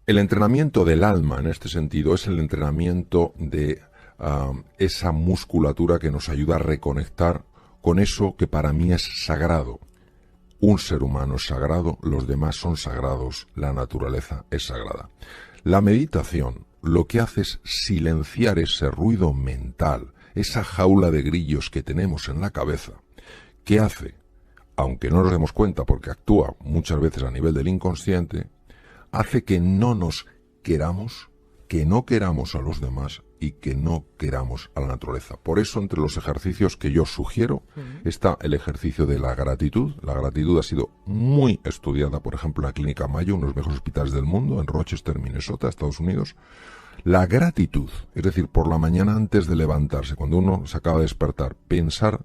El entrenamiento del alma, en este sentido, es el entrenamiento de esa musculatura que nos ayuda a reconectar con eso que para mí es sagrado. Un ser humano es sagrado, los demás son sagrados, la naturaleza es sagrada. La meditación lo que hace es silenciar ese ruido mental, esa jaula de grillos que tenemos en la cabeza. ¿Qué hace? Aunque no nos demos cuenta porque actúa muchas veces a nivel del inconsciente, hace que no nos queramos, que no queramos a los demás y que no queramos a la naturaleza. Por eso, entre los ejercicios que yo sugiero, está el ejercicio de la gratitud. La gratitud ha sido muy estudiada, por ejemplo, en la Clínica Mayo, uno de los mejores hospitales del mundo, en Rochester, Minnesota, Estados Unidos. La gratitud, es decir, por la mañana antes de levantarse, cuando uno se acaba de despertar, pensar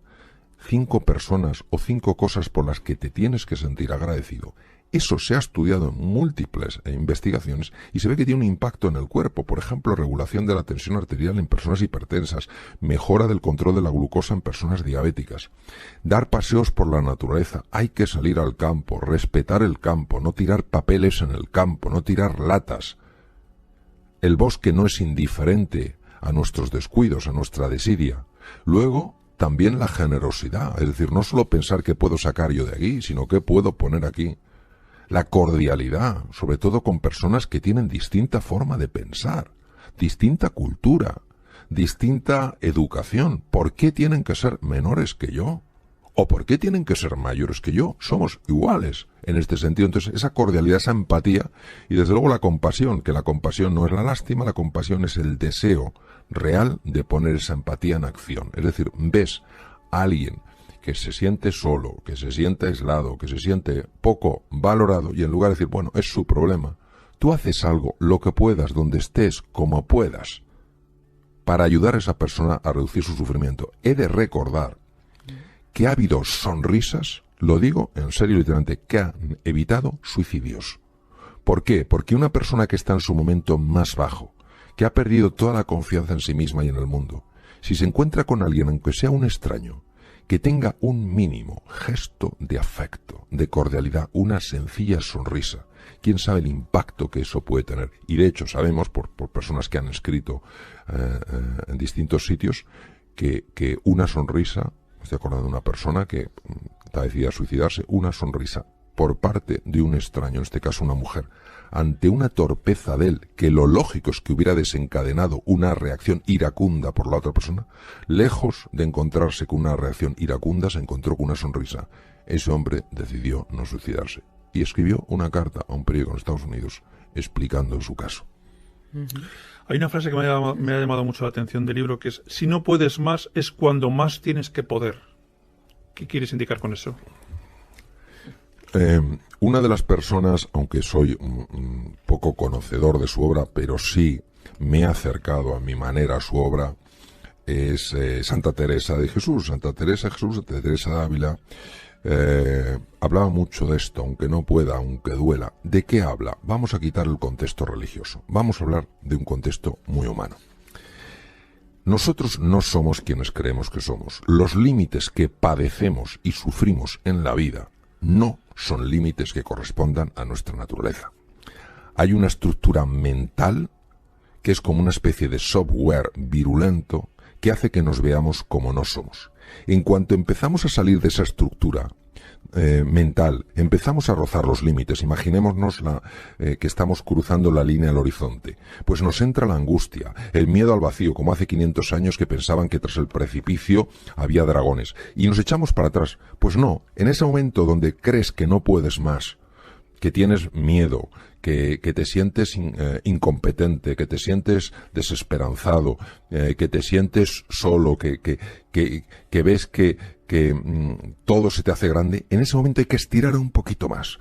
5 personas o 5 cosas por las que te tienes que sentir agradecido. Eso se ha estudiado en múltiples investigaciones y se ve que tiene un impacto en el cuerpo. Por ejemplo, regulación de la tensión arterial en personas hipertensas, mejora del control de la glucosa en personas diabéticas. Dar paseos por la naturaleza. Hay que salir al campo, respetar el campo, no tirar papeles en el campo, no tirar latas. El bosque no es indiferente a nuestros descuidos, a nuestra desidia. Luego, también la generosidad. Es decir, no solo pensar qué puedo sacar yo de aquí, sino qué puedo poner aquí. La cordialidad, sobre todo con personas que tienen distinta forma de pensar, distinta cultura, distinta educación. ¿Por qué tienen que ser menores que yo? ¿O por qué tienen que ser mayores que yo? Somos iguales en este sentido. Entonces, esa cordialidad, esa empatía y desde luego la compasión, que la compasión no es la lástima, la compasión es el deseo real de poner esa empatía en acción. Es decir, ves a alguien que se siente solo, que se siente aislado, que se siente poco valorado y en lugar de decir, bueno, es su problema, tú haces algo, lo que puedas, donde estés, como puedas, para ayudar a esa persona a reducir su sufrimiento. He de recordar que ha habido sonrisas, lo digo en serio literalmente, que han evitado suicidios. ¿Por qué? Porque una persona que está en su momento más bajo, que ha perdido toda la confianza en sí misma y en el mundo, si se encuentra con alguien, aunque sea un extraño, que tenga un mínimo gesto de afecto, de cordialidad, una sencilla sonrisa, quién sabe el impacto que eso puede tener. Y de hecho sabemos, por personas que han escrito en distintos sitios, que una sonrisa, estoy acordando de una persona que está decidida a suicidarse, una sonrisa por parte de un extraño, en este caso una mujer, ante una torpeza de él, que lo lógico es que hubiera desencadenado una reacción iracunda por la otra persona, lejos de encontrarse con una reacción iracunda, se encontró con una sonrisa. Ese hombre decidió no suicidarse y escribió una carta a un periódico en Estados Unidos explicando su caso. Hay una frase que me ha llamado mucho la atención del libro, que es: si no puedes más, es cuando más tienes que poder. ¿Qué quieres indicar con eso? Una de las personas, aunque soy un poco conocedor de su obra, pero sí me he acercado a mi manera a su obra, es Santa Teresa de Jesús. Santa Teresa de Jesús, Santa Teresa de Ávila, hablaba mucho de esto, aunque no pueda, aunque duela. ¿De qué habla? Vamos a quitar el contexto religioso. Vamos a hablar de un contexto muy humano. Nosotros no somos quienes creemos que somos. Los límites que padecemos y sufrimos en la vida no son límites que correspondan a nuestra naturaleza. Hay una estructura mental que es como una especie de software virulento que hace que nos veamos como no somos. En cuanto empezamos a salir de esa estructura mental, empezamos a rozar los límites. Imaginémonos que estamos cruzando la línea del horizonte. Pues nos entra la angustia, el miedo al vacío, como hace 500 años que pensaban que tras el precipicio había dragones. Y nos echamos para atrás. Pues no, en ese momento donde crees que no puedes más, que tienes miedo, que te sientes incompetente, que te sientes desesperanzado, que te sientes solo, que ves que todo se te hace grande, en ese momento hay que estirar un poquito más,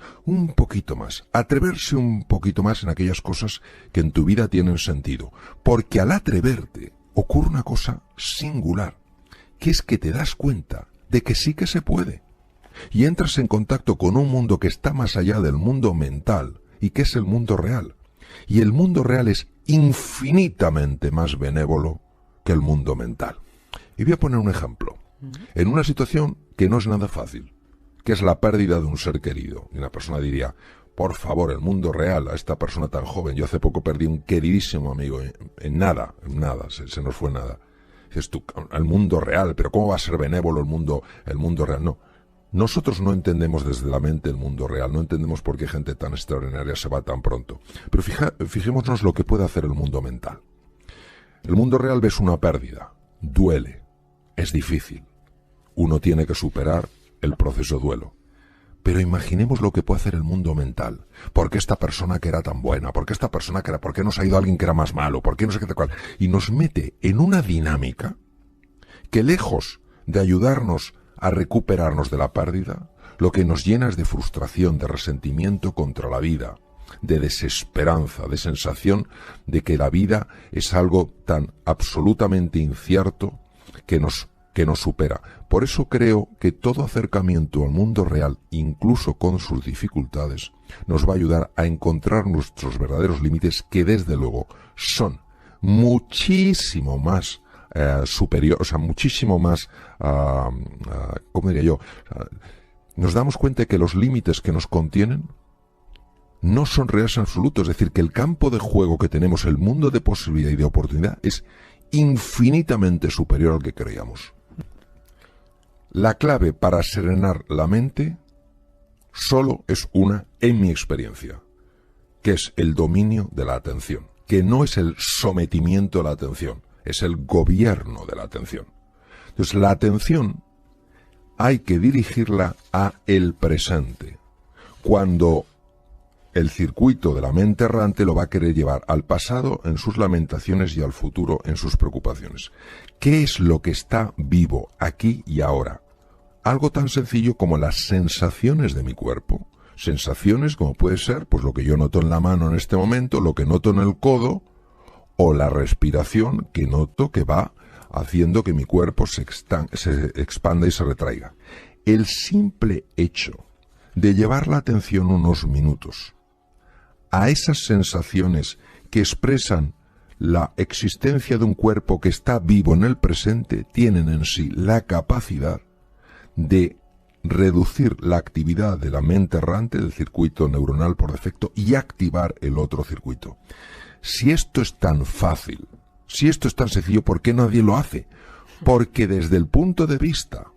atreverse un poquito más en aquellas cosas que en tu vida tienen sentido. Porque al atreverte ocurre una cosa singular, que es que te das cuenta de que sí que se puede. Y entras en contacto con un mundo que está más allá del mundo mental y que es el mundo real. Y el mundo real es infinitamente más benévolo que el mundo mental. Y voy a poner un ejemplo. En una situación que no es nada fácil, que es la pérdida de un ser querido. Y una persona diría, por favor, el mundo real, a esta persona tan joven. Yo hace poco perdí un queridísimo amigo en nada, se nos fue nada. Dices tú, el mundo real, pero ¿cómo va a ser benévolo el mundo real? No. Nosotros no entendemos desde la mente el mundo real, no entendemos por qué gente tan extraordinaria se va tan pronto. Pero fijémonos lo que puede hacer el mundo mental. El mundo real ves una pérdida, duele, es difícil. Uno tiene que superar el proceso de duelo. Pero imaginemos lo que puede hacer el mundo mental. ¿Por qué esta persona que era tan buena? ¿Por qué esta persona que era? ¿Por qué nos ha ido alguien que era más malo? ¿Por qué no sé qué tal cual? Y nos mete en una dinámica que, lejos de ayudarnos a recuperarnos de la pérdida, lo que nos llena es de frustración, de resentimiento contra la vida, de desesperanza, de sensación de que la vida es algo tan absolutamente incierto que nos supera. Por eso creo que todo acercamiento al mundo real, incluso con sus dificultades, nos va a ayudar a encontrar nuestros verdaderos límites, que desde luego son muchísimo más superiores, o sea, muchísimo más, ¿cómo diría yo? Nos damos cuenta de que los límites que nos contienen no son reales en absoluto. Es decir, que el campo de juego que tenemos, el mundo de posibilidad y de oportunidad, es infinitamente superior al que creíamos. La clave para serenar la mente solo es una, en mi experiencia, que es el dominio de la atención, que no es el sometimiento a la atención, es el gobierno de la atención. Entonces, la atención hay que dirigirla a el presente. Cuando el circuito de la mente errante lo va a querer llevar al pasado en sus lamentaciones y al futuro en sus preocupaciones. ¿Qué es lo que está vivo aquí y ahora? Algo tan sencillo como las sensaciones de mi cuerpo. Sensaciones como puede ser pues lo que yo noto en la mano en este momento, lo que noto en el codo, o la respiración que noto que va haciendo que mi cuerpo se expanda y se retraiga. El simple hecho de llevar la atención unos minutos a esas sensaciones que expresan la existencia de un cuerpo que está vivo en el presente, tienen en sí la capacidad de reducir la actividad de la mente errante, del circuito neuronal por defecto, y activar el otro circuito. Si esto es tan fácil, si esto es tan sencillo, ¿por qué nadie lo hace? Porque desde el punto de vista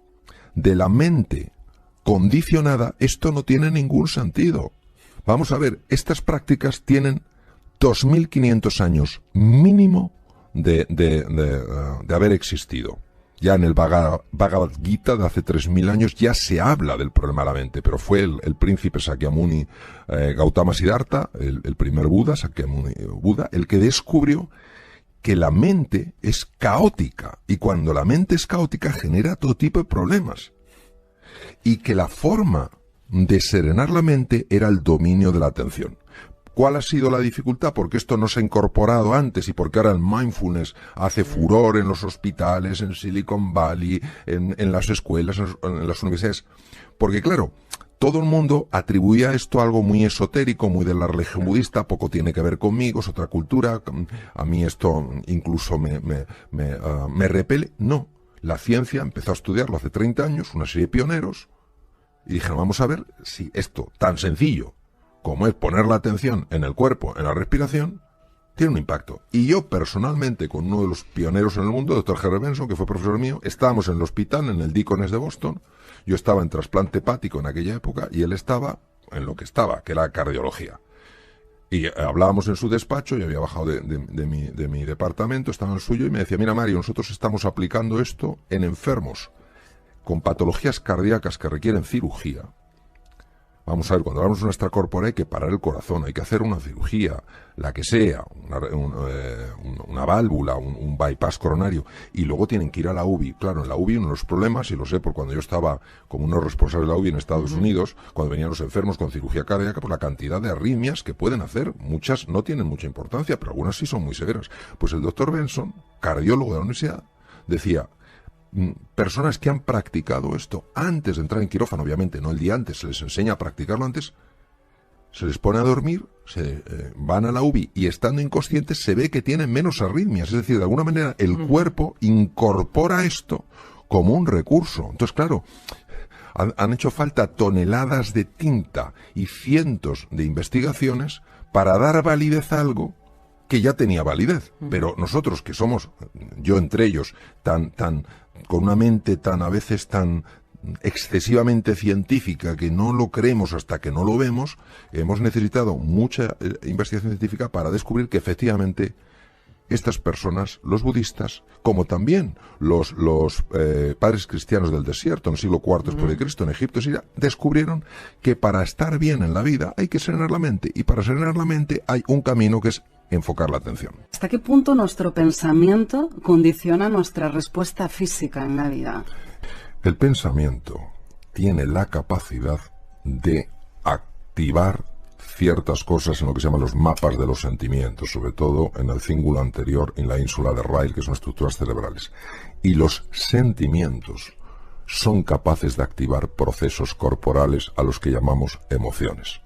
de la mente condicionada, esto no tiene ningún sentido. Vamos a ver, estas prácticas tienen 2.500 años mínimo de haber existido. Ya en el Bhagavad Gita de hace 3.000 años ya se habla del problema de la mente, pero fue el príncipe Sakyamuni Gautama Siddhartha, el primer Buda, Sakyamuni Buda, el que descubrió que la mente es caótica, y cuando la mente es caótica genera todo tipo de problemas, y que la forma de serenar la mente era el dominio de la atención. ¿Cuál ha sido la dificultad? Porque esto no se ha incorporado antes y porque ahora el mindfulness hace furor en los hospitales, en Silicon Valley, en las escuelas, en las universidades. Porque claro, todo el mundo atribuía esto a algo muy esotérico, muy de la religión budista, poco tiene que ver conmigo, es otra cultura, a mí esto incluso me repele. No, la ciencia empezó a estudiarlo hace 30 años, una serie de pioneros, y dijeron, vamos a ver si esto tan sencillo como es poner la atención en el cuerpo, en la respiración, tiene un impacto. Y yo personalmente, con uno de los pioneros en el mundo, Dr. Harry Benson, que fue profesor mío, estábamos en el hospital, en el Deaconess de Boston. Yo estaba en trasplante hepático en aquella época y él estaba en lo que estaba, que era cardiología. Y hablábamos en su despacho, yo había bajado de mi departamento, estaba en el suyo, y me decía, mira Mario, nosotros estamos aplicando esto en enfermos con patologías cardíacas que requieren cirugía. Vamos a ver, cuando hablamos de nuestra corpora hay que parar el corazón, hay que hacer una cirugía, la que sea, una válvula, un bypass coronario, y luego tienen que ir a la UBI. Claro, en la UBI uno de los problemas, y lo sé por cuando yo estaba como uno de los responsables de la UBI en Estados Unidos, cuando venían los enfermos con cirugía cardíaca, pues la cantidad de arritmias que pueden hacer, muchas no tienen mucha importancia, pero algunas sí son muy severas. Pues el doctor Benson, cardiólogo de la universidad, decía, personas que han practicado esto antes de entrar en quirófano, obviamente no el día antes, se les enseña a practicarlo antes, se les pone a dormir, van a la UBI y estando inconscientes se ve que tienen menos arritmias, es decir, de alguna manera el cuerpo incorpora esto como un recurso. Entonces, claro, Han hecho falta toneladas de tinta y cientos de investigaciones para dar validez a algo que ya tenía validez. Pero nosotros, que somos, yo entre ellos, con una mente a veces tan excesivamente científica que no lo creemos hasta que no lo vemos, hemos necesitado mucha investigación científica para descubrir que efectivamente estas personas, los budistas, como también los padres cristianos del desierto en el siglo IV después de Cristo, en Egipto, Siria, descubrieron que para estar bien en la vida hay que serenar la mente, y para serenar la mente hay un camino que es enfocar la atención. ¿Hasta qué punto nuestro pensamiento condiciona nuestra respuesta física en la vida? El pensamiento tiene la capacidad de activar ciertas cosas en lo que se llaman los mapas de los sentimientos, sobre todo en el cíngulo anterior, en la ínsula de Ryle, que son estructuras cerebrales. Y los sentimientos son capaces de activar procesos corporales a los que llamamos emociones.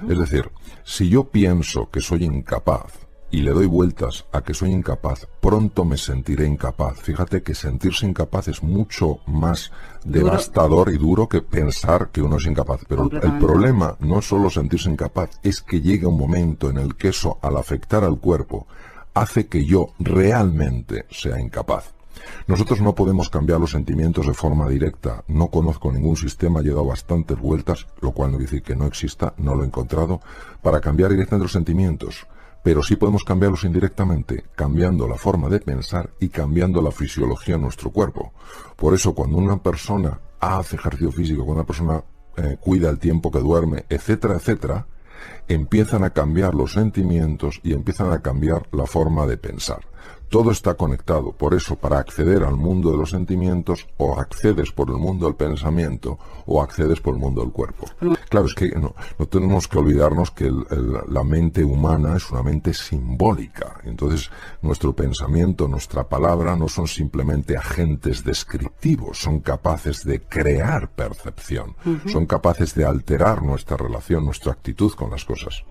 Es decir, si yo pienso que soy incapaz y le doy vueltas a que soy incapaz, pronto me sentiré incapaz. Fíjate que sentirse incapaz es mucho más devastador y duro que pensar que uno es incapaz. Pero el problema no es solo sentirse incapaz, es que llega un momento en el que eso, al afectar al cuerpo, hace que yo realmente sea incapaz. Nosotros no podemos cambiar los sentimientos de forma directa. No conozco ningún sistema, he dado bastantes vueltas, lo cual no quiere decir que no exista, no lo he encontrado, para cambiar directamente los sentimientos. Pero sí podemos cambiarlos indirectamente, cambiando la forma de pensar y cambiando la fisiología de nuestro cuerpo. Por eso, cuando una persona hace ejercicio físico, cuando una persona cuida el tiempo que duerme, etcétera, etcétera, empiezan a cambiar los sentimientos y empiezan a cambiar la forma de pensar. Todo está conectado. Por eso, para acceder al mundo de los sentimientos, o accedes por el mundo del pensamiento o accedes por el mundo del cuerpo. Claro, es que no tenemos que olvidarnos que la mente humana es una mente simbólica. Entonces, nuestro pensamiento, nuestra palabra no son simplemente agentes descriptivos, son capaces de crear percepción, son capaces de alterar nuestra relación, nuestra actitud con las cosas.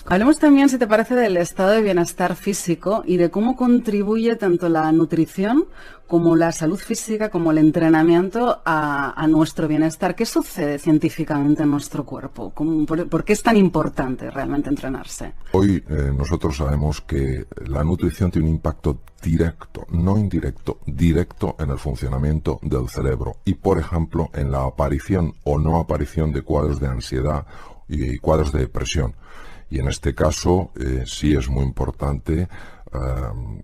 Hablemos también, si te parece, del estado de bienestar físico y de cómo contribuye tanto la nutrición como la salud física, como el entrenamiento a nuestro bienestar. ¿Qué sucede científicamente en nuestro cuerpo? ¿Por qué es tan importante realmente entrenarse? Hoy nosotros sabemos que la nutrición tiene un impacto directo, no indirecto, directo en el funcionamiento del cerebro y, por ejemplo, en la aparición o no aparición de cuadros de ansiedad y cuadros de depresión. Y en este caso sí es muy importante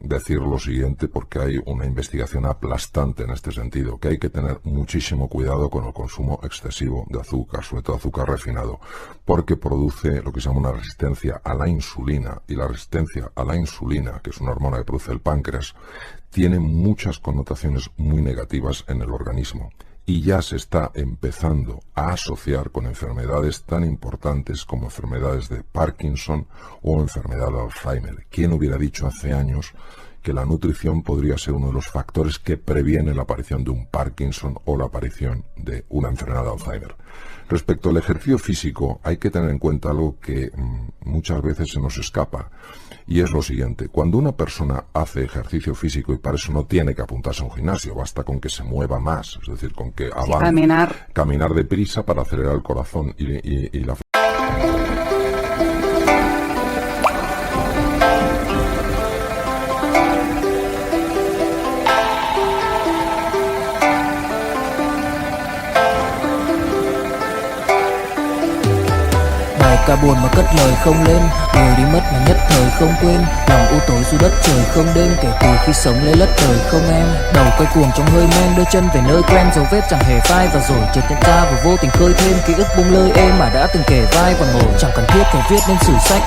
decir lo siguiente, porque hay una investigación aplastante en este sentido, que hay que tener muchísimo cuidado con el consumo excesivo de azúcar, sobre todo azúcar refinado, porque produce lo que se llama una resistencia a la insulina, y la resistencia a la insulina, que es una hormona que produce el páncreas, tiene muchas connotaciones muy negativas en el organismo. Y ya se está empezando a asociar con enfermedades tan importantes como enfermedades de Parkinson o enfermedad de Alzheimer. ¿Quién hubiera dicho hace años que la nutrición podría ser uno de los factores que previene la aparición de un Parkinson o la aparición de una enfermedad de Alzheimer? Respecto al ejercicio físico, hay que tener en cuenta algo que muchas veces se nos escapa, y es lo siguiente: cuando una persona hace ejercicio físico, y para eso no tiene que apuntarse a un gimnasio, basta con que se mueva más, es decir, con que avance, caminar deprisa para acelerar el corazón y la Ca buồn mà cất lời không lên, người đi mất mà nhất thời không quên, lòng u tối dù đất trời không đêm, kể từ khi sống lấy lất đời không em. Đầu quay cuồng trong hơi men, đưa chân về nơi quen, dấu vết chẳng hề phai, và rồi chợt nhận ra và vô tình khơi thêm ký ức bung lơi êm mà đã từng kể vai và ngồi. Chẳng cần thiết phải viết nên sử sách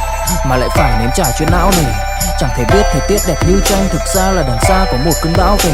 mà lại phải nếm trải chuyện não nề. Chẳng thể biết thời tiết đẹp như tranh, thực ra là đằng xa có một cơn bão về.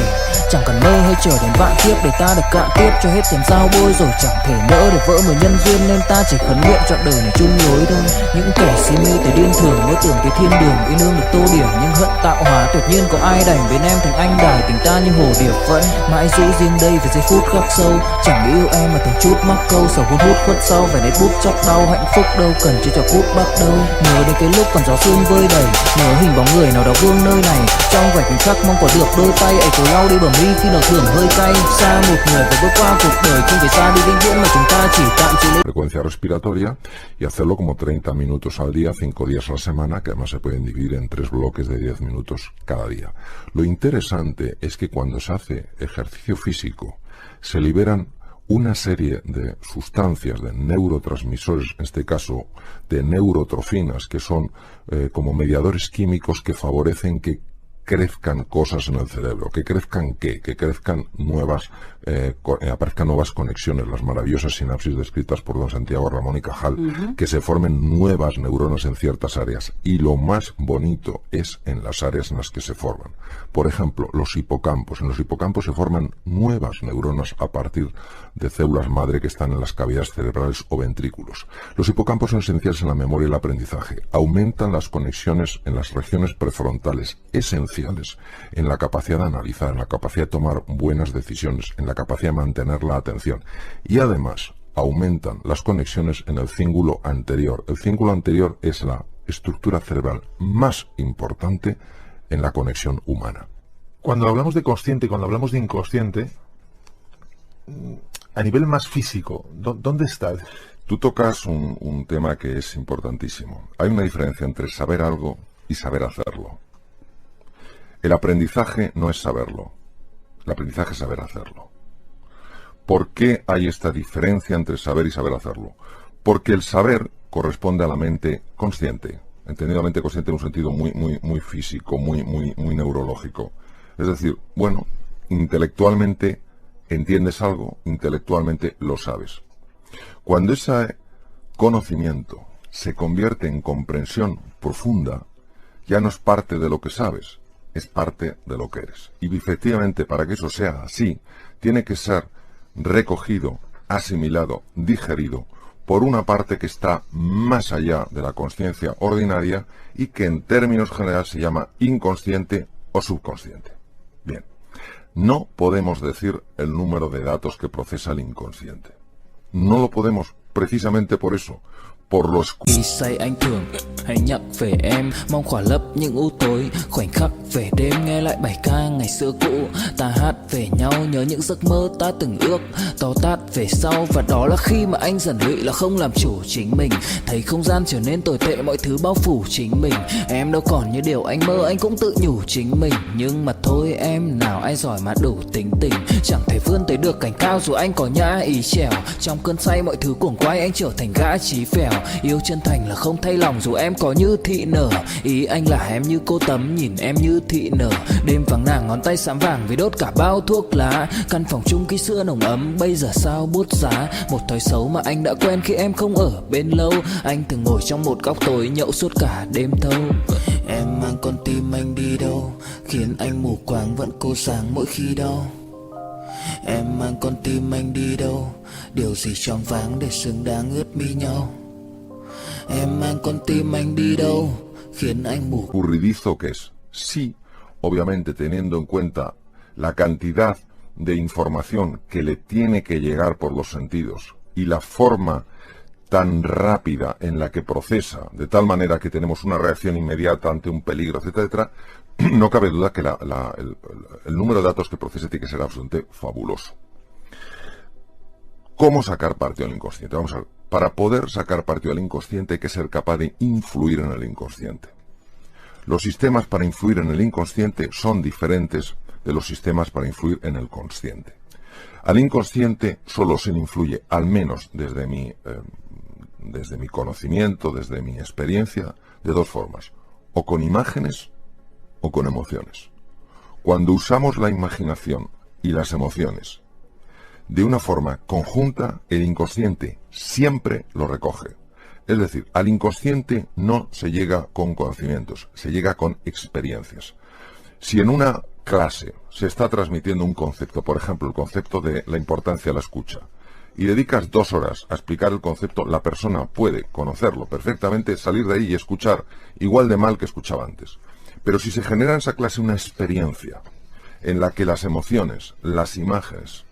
Chẳng cần mơ hay chờ đến vạn kiếp để ta được cạn tiếp cho hết tiền giao bôi, rồi chẳng thể nỡ để vỡ 10 nhân duyên, nên ta chỉ khấn nguyện trọn đời này chung lối thôi. Những kẻ si mê tới điên thường mơ tưởng cái thiên đường yêu đương được tô điểm nhưng hận tạo hóa tuyệt nhiên có ai đành biến em thành anh đài tình ta như hồ điệp vẫn mãi giữ riêng đây về giây phút khắc sâu chẳng yêu em mà từng chút mắc câu sầu hút hút khuất sau về nét bút chóc đau hạnh phúc đâu cần chỉ cho phút bắt đầu nhớ đến cái lúc còn gió sương vơi đầy nhớ hình bóng người nào đó vương nơi này trong vài khoảnh khắc mong có được đôi tay ấy cố lau đi bờ mi khi nào thường hơi cay xa một người phải bước qua cuộc đời không phải xa đi vĩnh viễn mà chúng ta chỉ tạm chỉ lên frecuencia respiratoria y hacerlo como 30 minutos al día, 5 días a la semana, que además se pueden dividir en 3 bloques de 10 minutos cada día. Lo interesante es que cuando se hace ejercicio físico se liberan una serie de sustancias, de neurotransmisores, en este caso de neurotrofinas, que son como mediadores químicos que favorecen que crezcan cosas en el cerebro. ¿Que crezcan qué? Que crezcan aparezcan nuevas conexiones, las maravillosas sinapsis descritas por don Santiago Ramón y Cajal, que se formen nuevas neuronas en ciertas áreas. Y lo más bonito es en las áreas en las que se forman. Por ejemplo, los hipocampos. En los hipocampos se forman nuevas neuronas a partir de células madre que están en las cavidades cerebrales o ventrículos. Los hipocampos son esenciales en la memoria y el aprendizaje. Aumentan las conexiones en las regiones prefrontales, esenciales en la capacidad de analizar, en la capacidad de tomar buenas decisiones, en la capacidad de mantener la atención. Y además aumentan las conexiones en el cíngulo anterior. El cíngulo anterior es la estructura cerebral más importante en la conexión humana. Cuando hablamos de consciente y cuando hablamos de inconsciente, a nivel más físico, ¿dónde está? Tú tocas un tema que es importantísimo. Hay una diferencia entre saber algo y saber hacerlo. El aprendizaje no es saberlo. El aprendizaje es saber hacerlo. ¿Por qué hay esta diferencia entre saber y saber hacerlo? Porque el saber corresponde a la mente consciente, entendido la mente consciente en un sentido muy físico, muy neurológico. Es decir, bueno, intelectualmente entiendes algo, intelectualmente lo sabes. Cuando ese conocimiento se convierte en comprensión profunda, ya no es parte de lo que sabes, es parte de lo que eres. Y efectivamente, para que eso sea así, tiene que ser recogido, asimilado, digerido por una parte que está más allá de la consciencia ordinaria y que en términos generales se llama inconsciente o subconsciente. Bien, no podemos decir el número de datos que procesa el inconsciente. No lo podemos, precisamente por eso, por lo Khi say anh thường hay nhắc về em, mong khỏa lấp những u tối, khoảnh khắc về đêm nghe lại bài ca ngày xưa cũ. Ta hát về nhau nhớ những giấc mơ ta từng ước, to tát về sau và đó là khi mà anh dần lụy là không làm chủ chính mình. Thấy không gian trở nên tồi tệ, mọi thứ bao phủ chính mình. Em đâu còn như điều anh mơ, anh cũng tự nhủ chính mình. Nhưng mà thôi em, nào ai giỏi mà đủ tính tình, chẳng thể vươn tới được cảnh cao dù anh có nhã ý trèo. Trong cơn say mọi thứ cuồng quay, anh trở thành gã chí phèo. Yêu chân thành là không thay lòng dù em có như thị nở. Ý anh là em như cô tấm, nhìn em như thị nở. Đêm vắng nàng ngón tay xám vàng vì đốt cả bao thuốc lá. Căn phòng chung ký sữa nồng ấm, bây giờ sao bút giá. Một thói xấu mà anh đã quen khi em không ở bên lâu. Anh thường ngồi trong một góc tối nhậu suốt cả đêm thâu. Em mang con tim anh đi đâu, khiến anh mù quáng vẫn cô sáng mỗi khi đau. Em mang con tim anh đi đâu, điều gì choáng váng để xứng đáng ướt mi nhau. Em mang con tim anh đi đâu, khiến anh mù. Ocurridizo que es. Sí, obviamente teniendo en cuenta la cantidad de información que le tiene que llegar por los sentidos y la forma tan rápida en la que procesa, de tal manera que tenemos una reacción inmediata ante un peligro, etcétera, etcétera, no cabe duda que el número de datos que procese tiene que ser absolutamente fabuloso. ¿Cómo sacar partido al inconsciente? Vamos a ver. Para poder sacar partido al inconsciente hay que ser capaz de influir en el inconsciente. Los sistemas para influir en el inconsciente son diferentes de los sistemas para influir en el consciente. Al inconsciente solo se le influye, al menos desde mi conocimiento, desde mi experiencia, de dos formas: o con imágenes o con emociones. Cuando usamos la imaginación y las emociones de una forma conjunta, el inconsciente siempre lo recoge. Es decir, al inconsciente no se llega con conocimientos, se llega con experiencias. Si en una clase se está transmitiendo un concepto, por ejemplo, el concepto de la importancia de la escucha, y dedicas 2 horas a explicar el concepto, la persona puede conocerlo perfectamente, salir de ahí y escuchar igual de mal que escuchaba antes. Pero si se genera en esa clase una experiencia en la que las emociones, las imágenes,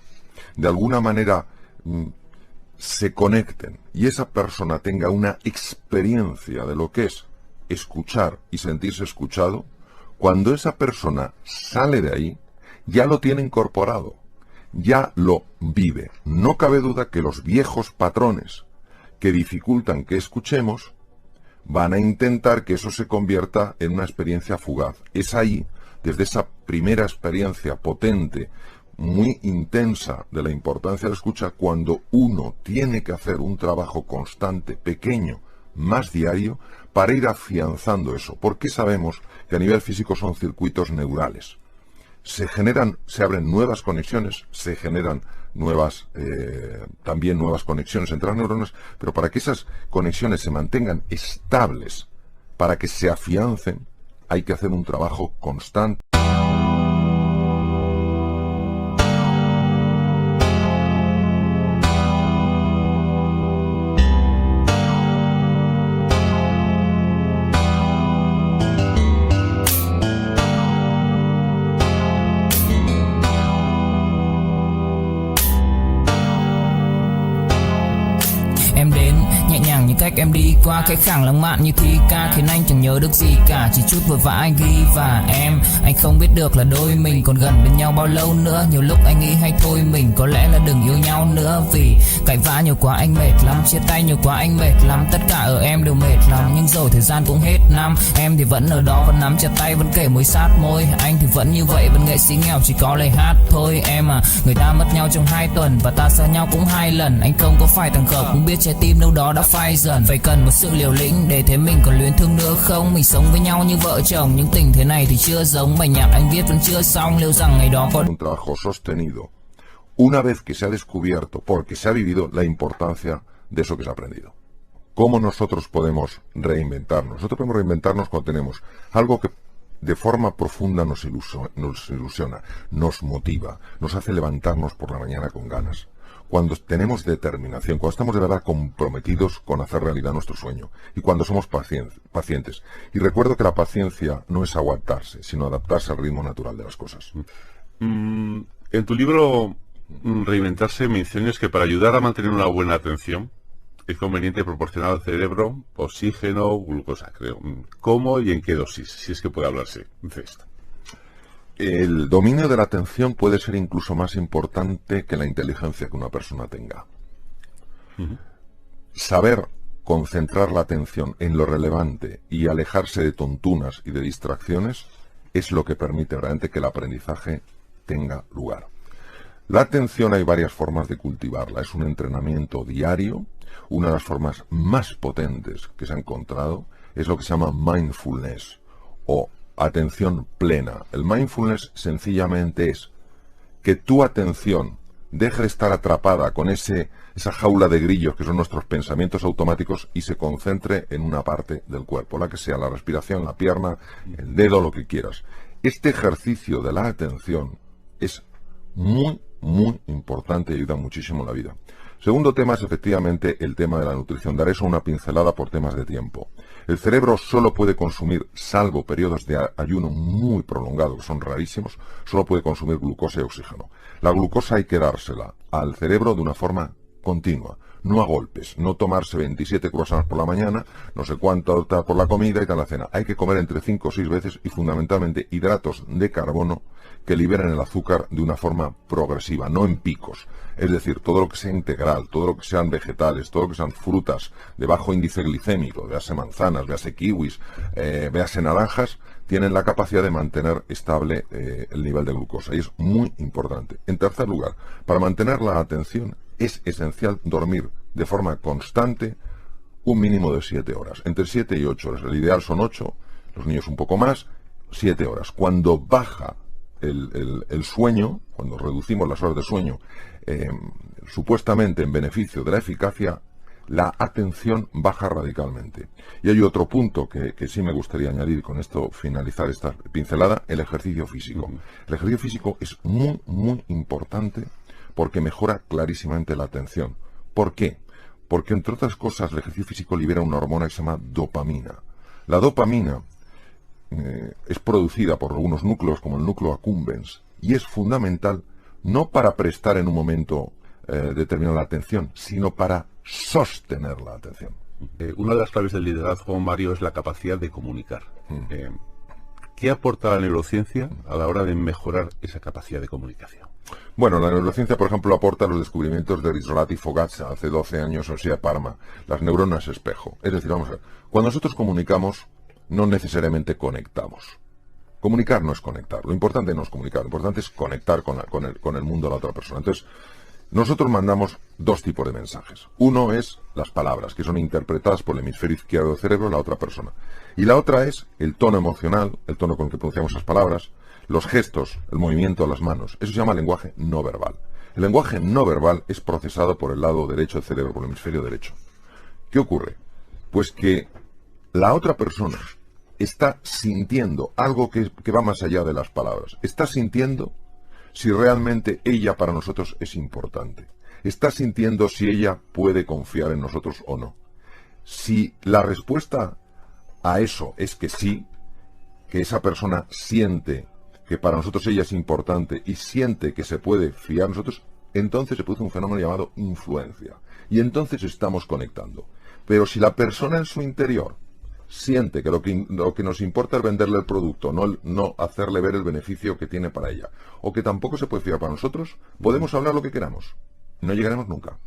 de alguna manera se conecten y esa persona tenga una experiencia de lo que es escuchar y sentirse escuchado, cuando esa persona sale de ahí, ya lo tiene incorporado, ya lo vive. No cabe duda que los viejos patrones que dificultan que escuchemos van a intentar que eso se convierta en una experiencia fugaz. Es ahí, desde esa primera experiencia potente, muy intensa de la importancia de la escucha, cuando uno tiene que hacer un trabajo constante, pequeño, más diario, para ir afianzando eso. Porque sabemos que a nivel físico son circuitos neurales. Se abren nuevas conexiones, se generan también nuevas conexiones entre las neuronas, pero para que esas conexiones se mantengan estables, para que se afiancen, hay que hacer un trabajo constante. cách em đi qua cái khoảng lãng mạn như thi ca khiến anh chẳng nhớ được gì cả, chỉ chút vội vã anh ghi và anh không biết được là đôi mình còn gần bên nhau bao lâu nữa. Nhiều lúc anh nghĩ hay thôi mình có lẽ là đừng yêu nhau nữa, vì cãi vã nhiều quá anh mệt lắm, chia tay nhiều quá anh mệt lắm, tất cả ở em đều mệt lắm. Nhưng rồi thời gian cũng hết năm, em thì vẫn ở đó, vẫn nắm chặt tay, vẫn kể môi sát môi. Anh thì vẫn như vậy, vẫn nghệ sĩ nghèo chỉ có lời hát thôi. Em à, người ta mất nhau trong 2 tuần và ta xa nhau cũng 2 lần. Anh không có phải thằng khờ, cũng biết trái tim đâu đó đã phai dần. Phải cần một sự liều lĩnh để thấy mình còn luyến thương nữa không. Mình sống với nhau như vợ chồng, nhưng tình thế này thì chưa giống. Bài nhạc anh viết vẫn chưa xong, liệu rằng ngày đó có un trabajo sostenido una vez que se ha descubierto, porque se ha vivido la importancia de eso que se ha aprendido. ¿Cómo nosotros podemos reinventarnos? Nosotros podemos reinventarnos cuando tenemos algo que de forma profunda nos ilusiona, nos motiva, nos hace levantarnos por la mañana con ganas. Cuando tenemos determinación, cuando estamos de verdad comprometidos con hacer realidad nuestro sueño y cuando somos pacientes. Y recuerdo que la paciencia no es aguantarse, sino adaptarse al ritmo natural de las cosas. En tu libro Reinventarse mencionas que para ayudar a mantener una buena atención es conveniente proporcionar al cerebro oxígeno, glucosa, creo. ¿Cómo y en qué dosis? Si es que puede hablarse de esto. El dominio de la atención puede ser incluso más importante que la inteligencia que una persona tenga. Saber concentrar la atención en lo relevante y alejarse de tontunas y de distracciones es lo que permite realmente que el aprendizaje tenga lugar. La atención hay varias formas de cultivarla. Es un entrenamiento diario. Una de las formas más potentes que se ha encontrado es lo que se llama mindfulness o atención plena. El mindfulness sencillamente es que tu atención deje de estar atrapada con esa jaula de grillos que son nuestros pensamientos automáticos y se concentre en una parte del cuerpo, la que sea, la respiración, la pierna, el dedo, lo que quieras. Este ejercicio de la atención es muy importante y ayuda muchísimo en la vida. Segundo tema es efectivamente el tema de la nutrición. Daré eso una pincelada por temas de tiempo. El cerebro solo puede consumir, salvo periodos de ayuno muy prolongado, que son rarísimos, solo puede consumir glucosa y oxígeno. La glucosa hay que dársela al cerebro de una forma continua, no a golpes, no tomarse 27 croissants por la mañana, no sé cuánto por la comida y tal la cena. Hay que comer entre 5 o 6 veces y fundamentalmente hidratos de carbono que liberen el azúcar de una forma progresiva, no en picos. Es decir, todo lo que sea integral, todo lo que sean vegetales, todo lo que sean frutas de bajo índice glicémico, véase manzanas, véase kiwis, véase naranjas, tienen la capacidad de mantener estable el nivel de glucosa y es muy importante. En tercer lugar, para mantener la atención es esencial dormir de forma constante un mínimo de 7 horas, entre 7 y 8 horas. El ideal son 8, los niños un poco más, 7 horas. Cuando baja el sueño, cuando reducimos las horas de sueño, supuestamente en beneficio de la eficacia, la atención baja radicalmente. Y hay otro punto que sí me gustaría añadir, con esto finalizar esta pincelada, el ejercicio físico. El ejercicio físico es muy importante porque mejora clarísimamente la atención. ¿Por qué? Porque, entre otras cosas, el ejercicio físico libera una hormona que se llama dopamina. La dopamina es producida por algunos núcleos, como el núcleo accumbens, y es fundamental no para prestar en un momento determinado la atención, sino para sostener la atención. Una de las claves del liderazgo, Mario, es la capacidad de comunicar. ¿Qué aporta la neurociencia a la hora de mejorar esa capacidad de comunicación? Bueno, la neurociencia, por ejemplo, aporta los descubrimientos de Rizzolatti y Fogazza hace 12 años en la Universidad de Parma, las neuronas espejo. Es decir, vamos a ver, cuando nosotros comunicamos, no necesariamente conectamos. Comunicar no es conectar, lo importante no es comunicar, lo importante es conectar con el mundo de la otra persona. Entonces, nosotros mandamos dos tipos de mensajes. Uno es las palabras, que son interpretadas por el hemisferio izquierdo del cerebro de la otra persona. Y la otra es el tono emocional, el tono con el que pronunciamos esas palabras, los gestos, el movimiento de las manos. Eso se llama lenguaje no verbal. El lenguaje no verbal es procesado por el lado derecho del cerebro, por el hemisferio derecho. ¿Qué ocurre? Pues que la otra persona está sintiendo algo que va más allá de las palabras. Está sintiendo si realmente ella para nosotros es importante. Está sintiendo si ella puede confiar en nosotros o no. Si la respuesta a eso es que sí, que esa persona siente que para nosotros ella es importante y siente que se puede fiar en nosotros, entonces se produce un fenómeno llamado influencia. Y entonces estamos conectando. Pero si la persona en su interior siente que lo que nos importa es venderle el producto, no hacerle ver el beneficio que tiene para ella, o que tampoco se puede fiar para nosotros, podemos hablar lo que queramos. No llegaremos nunca.